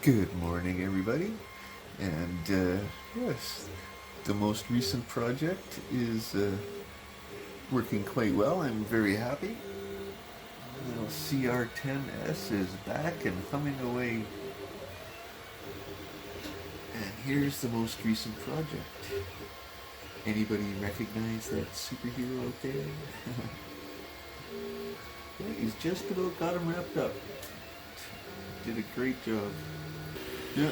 Good morning, everybody. And yes, the most recent project is working quite well. I'm very happy. Little CR-10S is back and humming away. And here's the most recent project. Anybody recognize that superhero out there? Yeah, he's just about got him wrapped up. Did a great job. Yeah,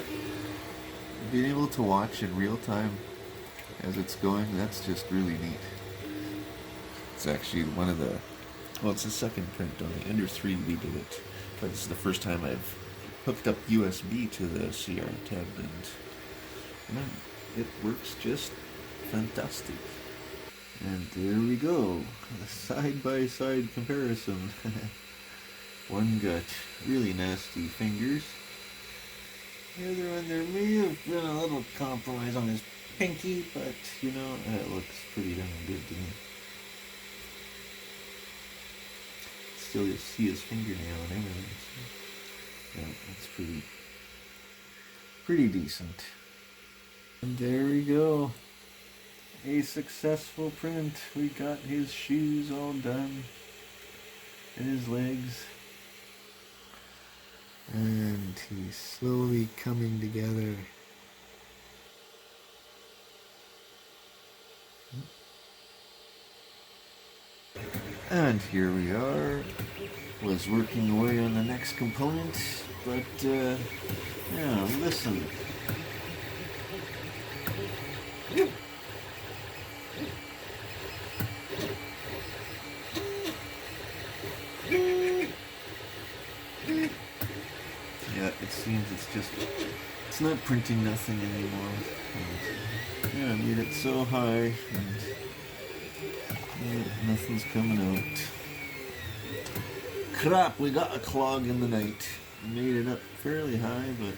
being able to watch in real time as it's going, that's just really neat. It's actually one of the, well, it's the second print on the Ender 3 we did it, but this is the first time I've hooked up USB to the CR10, and yeah, it works just fantastic. And there we go, a side-by-side comparison. One got really nasty fingers. The other one, there may have been a little compromise on his pinky, but you know, it looks pretty damn good to me. Still, you see his fingernail and everything. So yeah, that's pretty decent. And there we go. A successful print. We got his shoes all done. And his legs. And he's slowly coming together. And here we are. Was working away on the next component, but yeah, listen. Yeah, it seems it's not printing nothing anymore. And, yeah, I made it so high, and yeah, nothing's coming out. Crap, we got a clog in the night. Made it up fairly high, but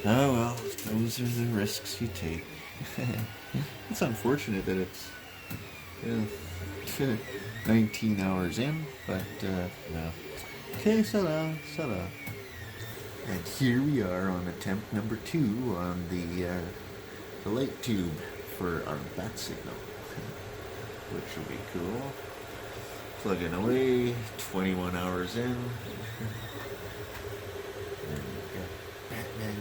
oh well, those are the risks you take. It's unfortunate that it's 19 hours in, but no. Okay, ta-da. And here we are on attempt number 2 on the light tube for our bat signal, which will be cool. Plugging away, 21 hours in. And we got Batman.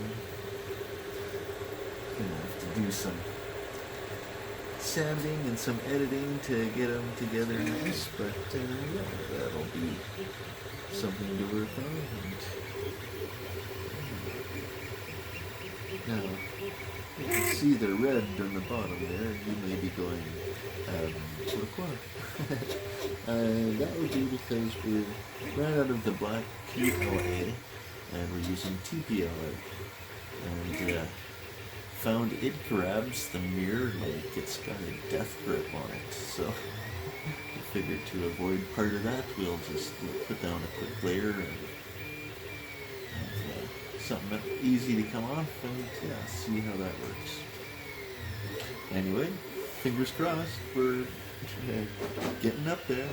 Gonna have to do some sanding and some editing to get them together nice, but yeah, that'll be something to work on. And now, you can see the red on the bottom there. You may be going, pourquoi? That would be because we ran out of the black PLA and we're using TPLA. And found it grabs the mirror like it's got a death grip on it. So I figured to avoid part of that, we'll just put down a quick layer and something easy to come off, and yeah, see how that works. Anyway, fingers crossed, we're getting up there.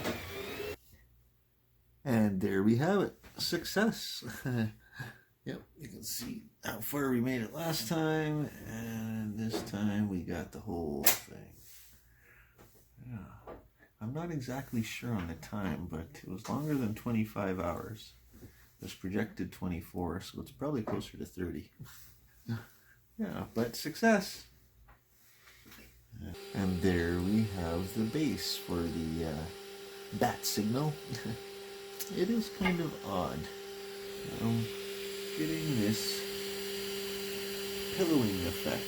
And there we have it. Success. Yep, you can see how far we made it last time, and this time we got the whole thing. Yeah. I'm not exactly sure on the time, but it was longer than 25 hours. It was projected 24, so it's probably closer to 30. Yeah, but success. And there we have the base for the bat signal. It is kind of odd. Getting this pillowing effect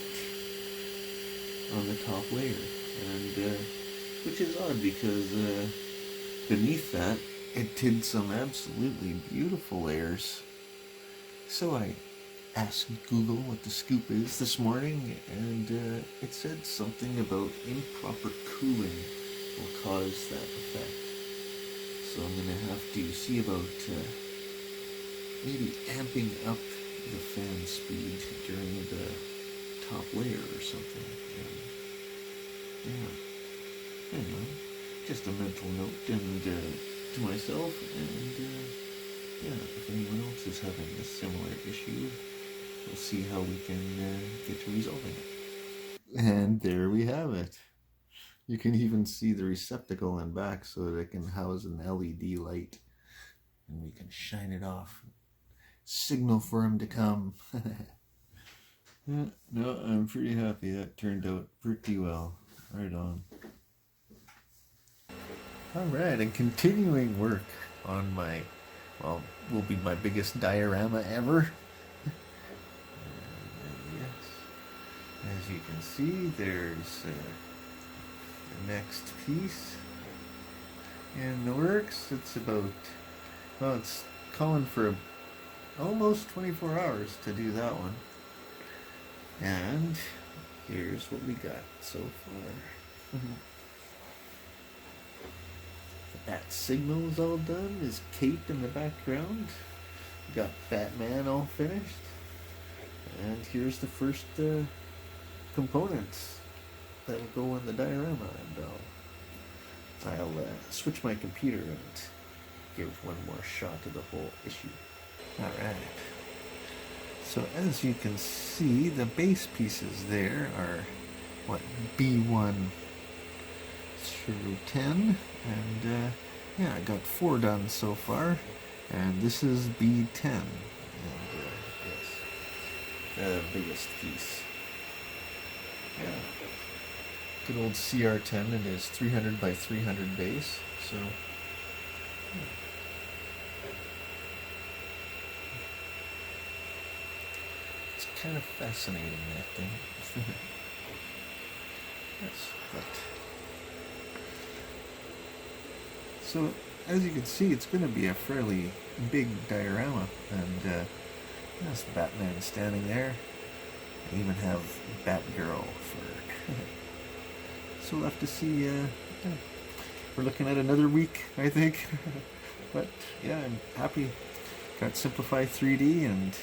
on the top layer, and which is odd because beneath that it did some absolutely beautiful layers. So I asked Google what the scoop is this morning, and it said something about improper cooling will cause that effect. So I'm going to have to see about maybe amping up the fan speed during the top layer or something. Yeah, anyway, just a mental note and to myself, and yeah, if anyone else is having a similar issue, we'll see how we can get to resolving it. And there we have it. You can even see the receptacle in back so that it can house an LED light. And we can shine it off. Signal for him to come. Yeah, no, I'm pretty happy. That turned out pretty well. Right on. Alright, and continuing work on my, well, will be my biggest diorama ever. Yes, as you can see, there's the next piece in the works. It's about, well, it's calling for almost 24 hours to do that one. And here's what we got so far. That signal is all done. Is Kate in the background. We got Batman all finished. And here's the first components that will go in the diorama. And I'll switch my computer and give one more shot of the whole issue. Alright. So as you can see, the base pieces there are, what, B1 through 10, and yeah, I got 4 done so far, and this is B10, and yes, the biggest piece. Yeah, good old CR10. It is 300 by 300 base, so yeah. It's kind of fascinating, that thing. Yes, but so as you can see, it's going to be a fairly big diorama, and there's Batman standing there. I even have Batgirl for. So we'll have to see. Yeah. We're looking at another week, I think. But yeah, I'm happy. Got Simplify 3D and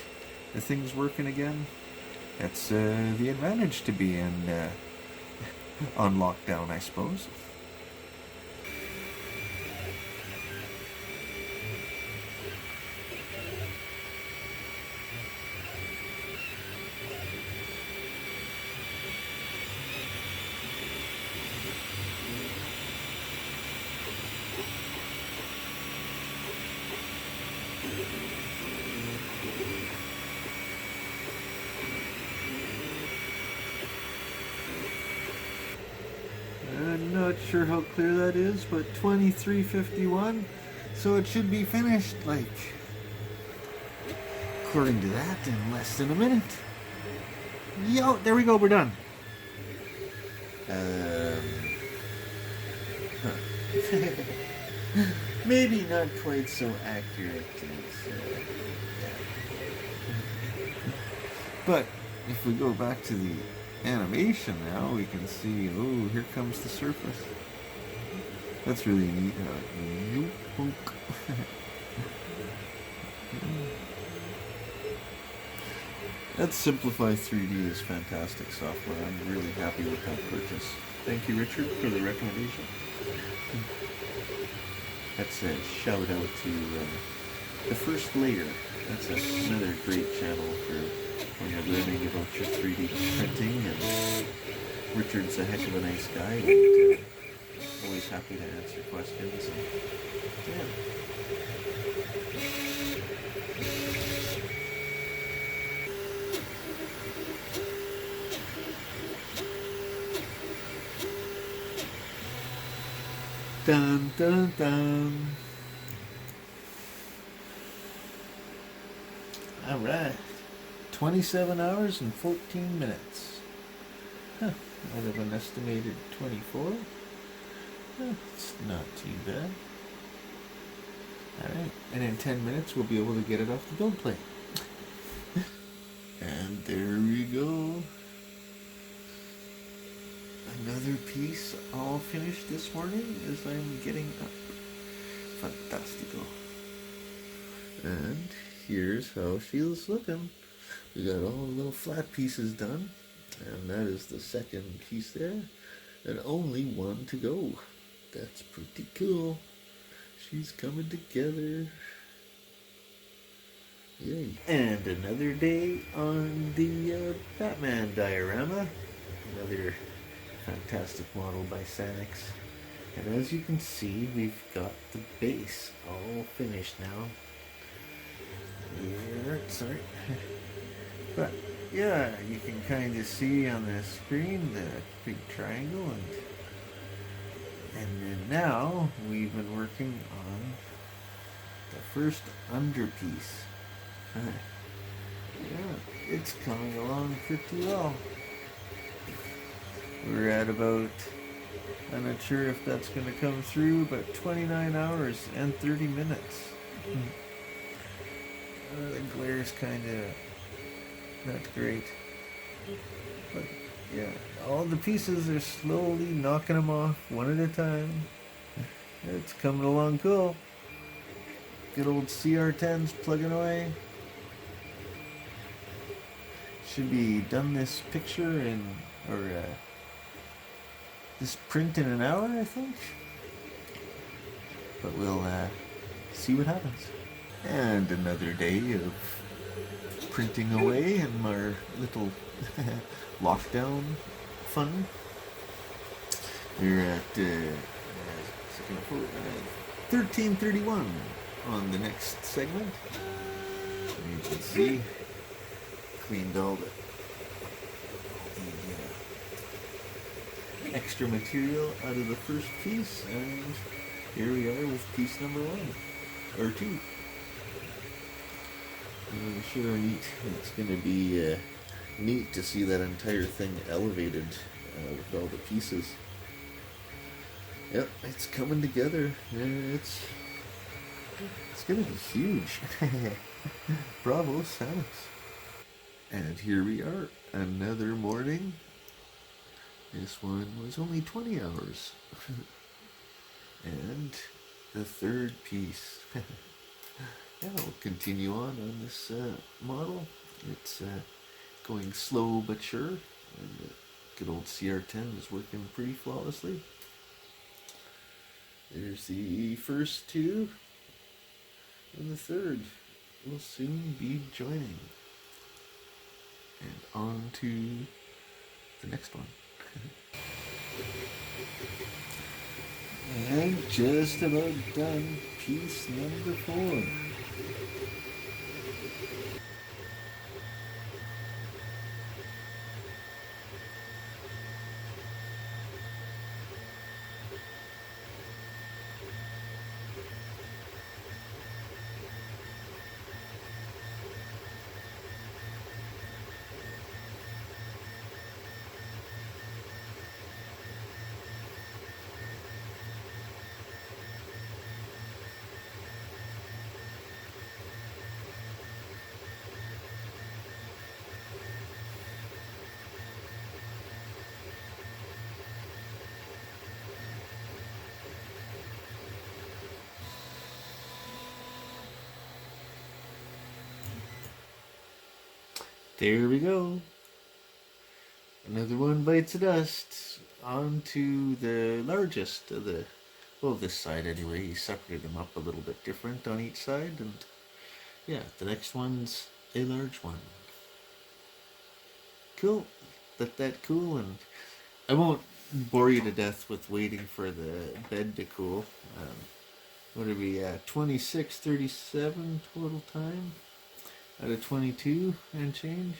the thing's working again. That's the advantage to be in on lockdown, I suppose. I'm not sure how clear that is, but 23:51, so it should be finished, like, according to that, in less than a minute. Yo, there we go, we're done. Maybe not quite so accurate as, but if we go back to the animation now, we can see, oh, here comes the surface. That's really neat. That Simplify 3D is fantastic software. I'm really happy with that purchase. Thank you, Richard, for the recommendation. That's a shout out to the First Layer. That's another great channel for when you're learning about your 3D printing, and Richard's a heck of a nice guy, and always happy to answer questions. And, yeah. Dun dun dun. All right. 27 hours and 14 minutes. Huh. Out of an estimated 24. It's not too bad. Alright, and in 10 minutes we'll be able to get it off the build plate. And there we go. Another piece all finished this morning as I'm getting up. Fantastico. And here's how she's looking. We got all the little flat pieces done, and that is the second piece there, and only one to go. That's pretty cool. She's coming together. Yay. And another day on the Batman diorama. Another fantastic model by Sanix. And as you can see, we've got the base all finished now. Here, sorry. But yeah, you can kind of see on the screen the big triangle, and then now we've been working on the first underpiece. Yeah, it's coming along pretty well. We're at about, I'm not sure if that's going to come through, but 29 hours and 30 minutes. The glare's kind of not great. But yeah, all the pieces are slowly knocking them off one at a time. It's coming along cool. Good old CR-10s plugging away. Should be done this picture in, or this print in an hour, I think. But we'll see what happens. And another day of printing away in our little lockdown fun. We're at 13:31 on the next segment. And you can see cleaned all the extra material out of the first piece, and here we are with piece number 1 or 2. Sure neat. It's going to be neat to see that entire thing elevated with all the pieces. Yep, it's coming together. It's going to be huge. Bravo, Sanix. And here we are, another morning. This one was only 20 hours. And the third piece. Yeah, we'll continue on this model. It's going slow but sure. And the good old CR-10 is working pretty flawlessly. There's the first two. And the third will soon be joining. And on to the next one. And just about done. Piece number 4. There we go. Another one bites the dust. On to the largest of the, well, this side anyway. He separated them up a little bit different on each side, and yeah, the next one's a large one. Cool. Let that cool, and I won't bore you to death with waiting for the bed to cool. What are we at? 26:37 total time out of 22 and change.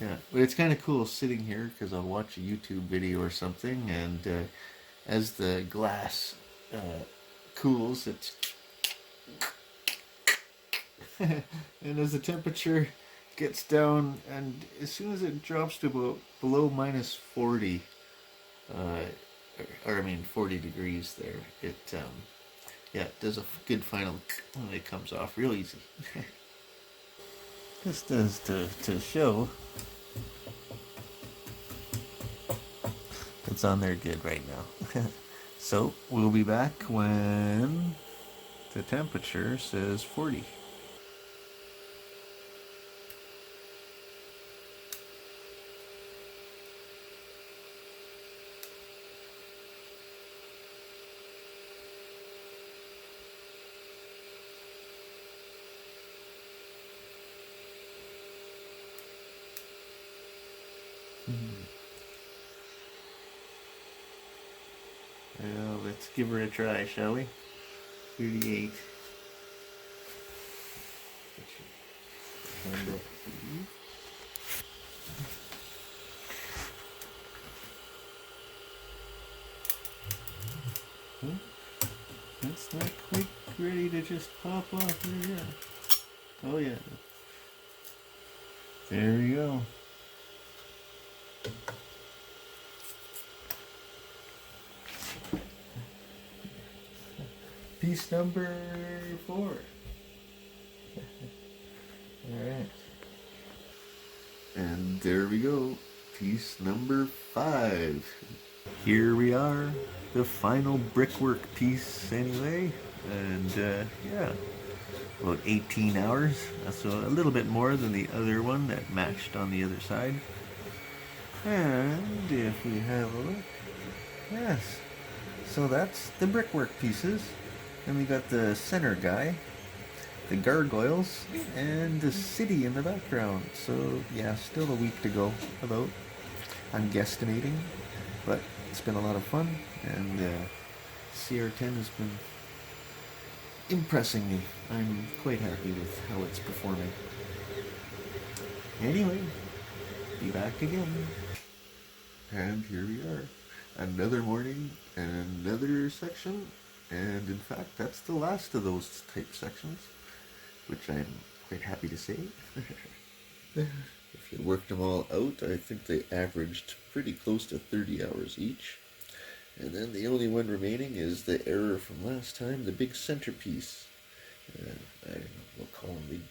Yeah, but it's kind of cool sitting here because I'll watch a YouTube video or something, and as the glass cools, it's and as the temperature gets down, and as soon as it drops to about below minus 40, or I mean 40 degrees there, it yeah, it does a good final, it comes off real easy. Just as to show it's on there good right now. So we'll be back when the temperature says 40. Let's give her a try, shall we? 38. That's not quite ready to just pop off there yet. Oh yeah. There we go. Piece number 4. Alright. And there we go. Piece number 5. Here we are. The final brickwork piece anyway. And yeah. About 18 hours. So a little bit more than the other one that matched on the other side. And if we have a look. Yes. So that's the brickwork pieces. Then we got the center guy, the gargoyles, and the city in the background. So yeah, still a week to go about. I'm guesstimating, but it's been a lot of fun, and CR-10 has been impressing me. I'm quite happy with how it's performing. Anyway, be back again. And here we are. Another morning and another section. And in fact, that's the last of those type sections, which I'm quite happy to say. If you worked them all out, I think they averaged pretty close to 30 hours each. And then the only one remaining is the error from last time, the big centerpiece. I don't know, we'll call him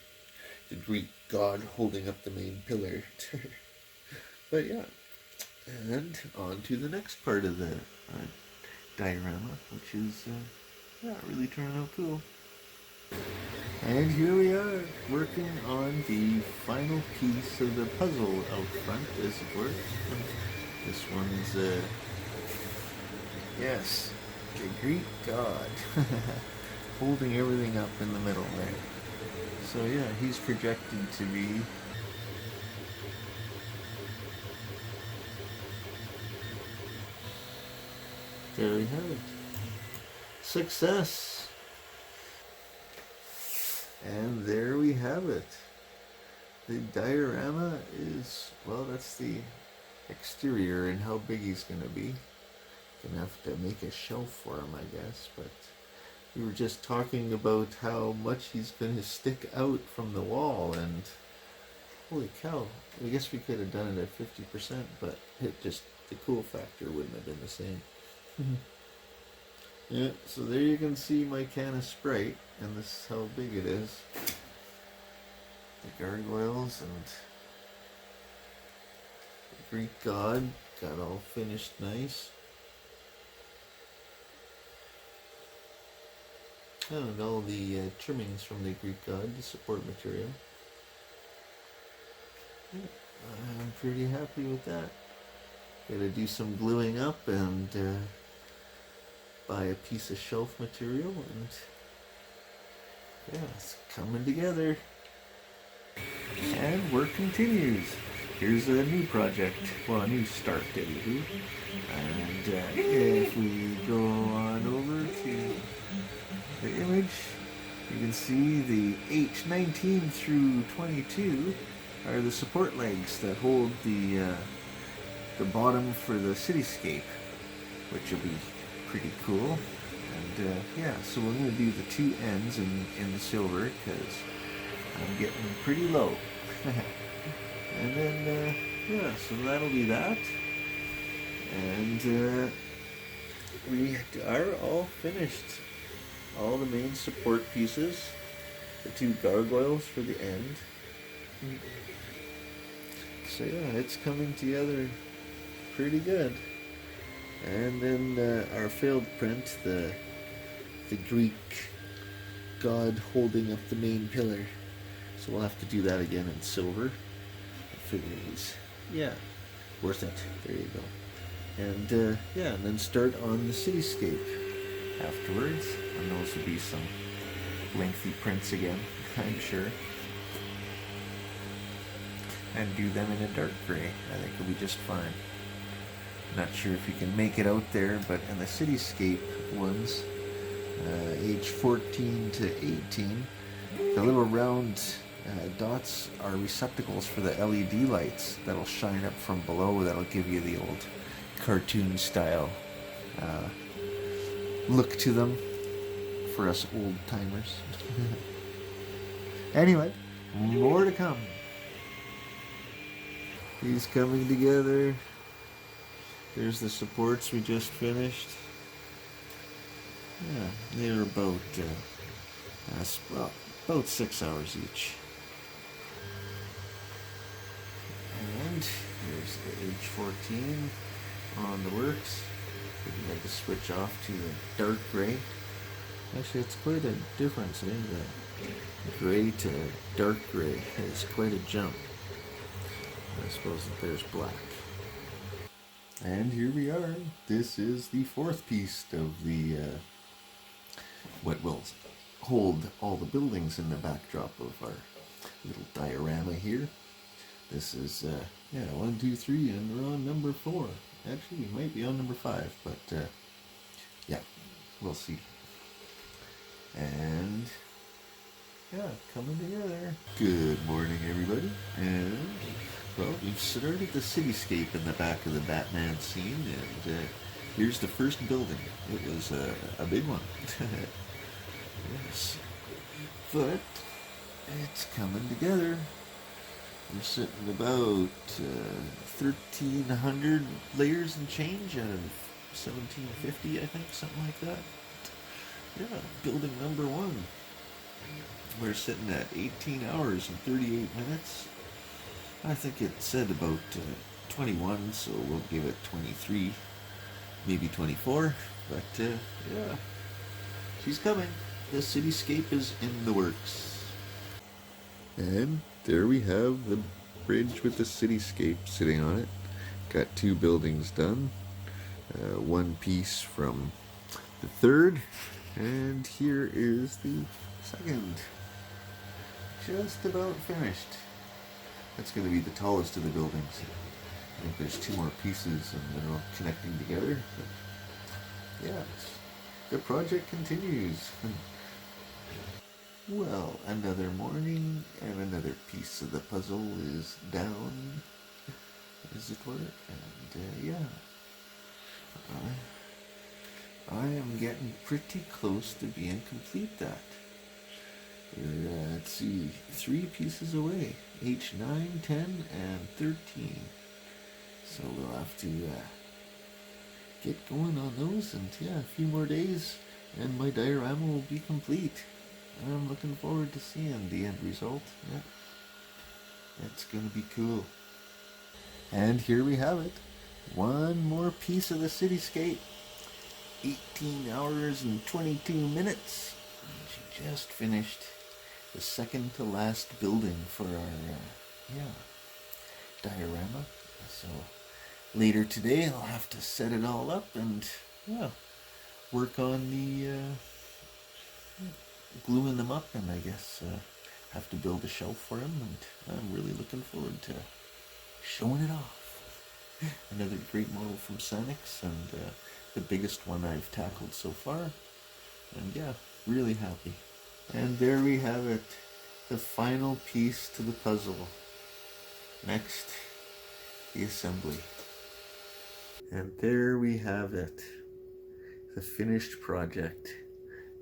the Greek god holding up the main pillar. But yeah, and on to the next part of the diorama, which is yeah, really turning out cool. And here we are, working on the final piece of the puzzle out front, as it were. This one's yes, the Greek god holding everything up in the middle there. So yeah, he's projected to be there we have it. Success! And there we have it. The diorama is, well, that's the exterior and how big he's going to be. Gonna have to make a shelf for him, I guess, but we were just talking about how much he's going to stick out from the wall, and holy cow, I guess we could have done it at 50%, but it just, the cool factor wouldn't have been the same. Yeah, so there you can see my can of Sprite, and this is how big it is. The gargoyles and the Greek god got all finished nice. And all the trimmings from the Greek god, the support material. Yeah, I'm pretty happy with that. Gotta do some gluing up and buy a piece of shelf material, and yeah, it's coming together. And work continues. Here's a new project, well, a new start, anywho. And if we go on over to the image, you can see the H19 through 22 are the support legs that hold the bottom for the cityscape, which will be pretty cool. And yeah, so we're going to do the two ends in the silver because I'm getting pretty low. And then yeah, so that'll be that. And we are all finished. All the main support pieces, the two gargoyles for the end. So yeah, it's coming together pretty good. And then our failed print, the Greek god holding up the main pillar. So we'll have to do that again in silver. I figure it's, yeah, worth it. There you go. And yeah, and then start on the cityscape afterwards. And those will be some lengthy prints again, I'm sure. And do them in a dark gray. I think it'll be just fine. Not sure if you can make it out there, but in the cityscape ones, age 14 to 18, the little round dots are receptacles for the LED lights that'll shine up from below. That'll give you the old cartoon style look to them for us old timers. Anyway, more to come. These coming together. There's the supports we just finished. Yeah, they're about about 6 hours each. And here's the H14 on the works. We had to switch off to a dark gray. Actually, it's quite a difference, The gray to dark gray is quite a jump. I suppose that there's black. And here we are. This is the fourth piece of the what will hold all the buildings in the backdrop of our little diorama here. This is 1, 2, 3, and we're on number 4. Actually, we might be on number 5, but yeah, we'll see. And yeah, coming together. Good morning, everybody. And well, we've started the cityscape in the back of the Batman scene, and here's the first building. It was a big one. Yes. But it's coming together. We're sitting about 1,300 layers and change out of 1,750, I think, something like that. Yeah, building number 1. We're sitting at 18 hours and 38 minutes. I think it said about 21, so we'll give it 23, maybe 24. But yeah, she's coming. The cityscape is in the works. And there we have the bridge with the cityscape sitting on it. Got 2 buildings done. One piece from the third, and here is the second. Just about finished. That's going to be the tallest of the buildings. I think there's 2 more pieces and they're all connecting together. But yeah, the project continues. Well, another morning and another piece of the puzzle is down, as it were. And yeah, I am getting pretty close to being complete that. We're, let's see, 3 pieces away, H9, 10, and 13. So we'll have to get going on those, and yeah, a few more days, and my diorama will be complete. I'm looking forward to seeing the end result. Yeah, that's going to be cool. And here we have it. One more piece of the cityscape. 18 hours and 22 minutes. She just finished the second to last building for our diorama. So later today I'll have to set it all up and work on the gluing them up, and I guess have to build a shelf for them, and I'm really looking forward to showing it off. Another great model from Sanix, and the biggest one I've tackled so far, and yeah, really happy. And there we have it, the final piece to the puzzle. Next, the assembly. And there we have it, the finished project.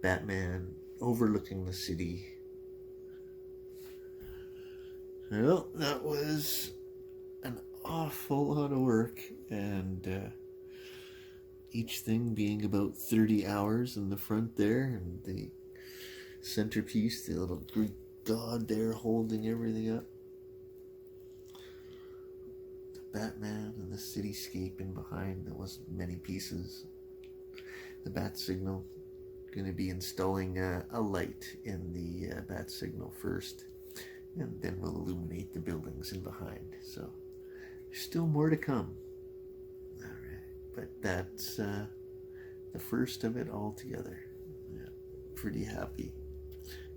Batman overlooking the city. Well, that was an awful lot of work, and each thing being about 30 hours in the front there, and the centerpiece, the little Greek god there holding everything up. The Batman and the cityscape in behind. There wasn't many pieces. The bat signal. Going to be installing a light in the bat signal first, and then we'll illuminate the buildings in behind. So there's still more to come. All right, but that's the first of it all together. Yeah, pretty happy.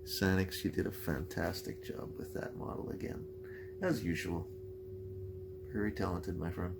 Sanix, you did a fantastic job with that model again, as usual. Very talented, my friend.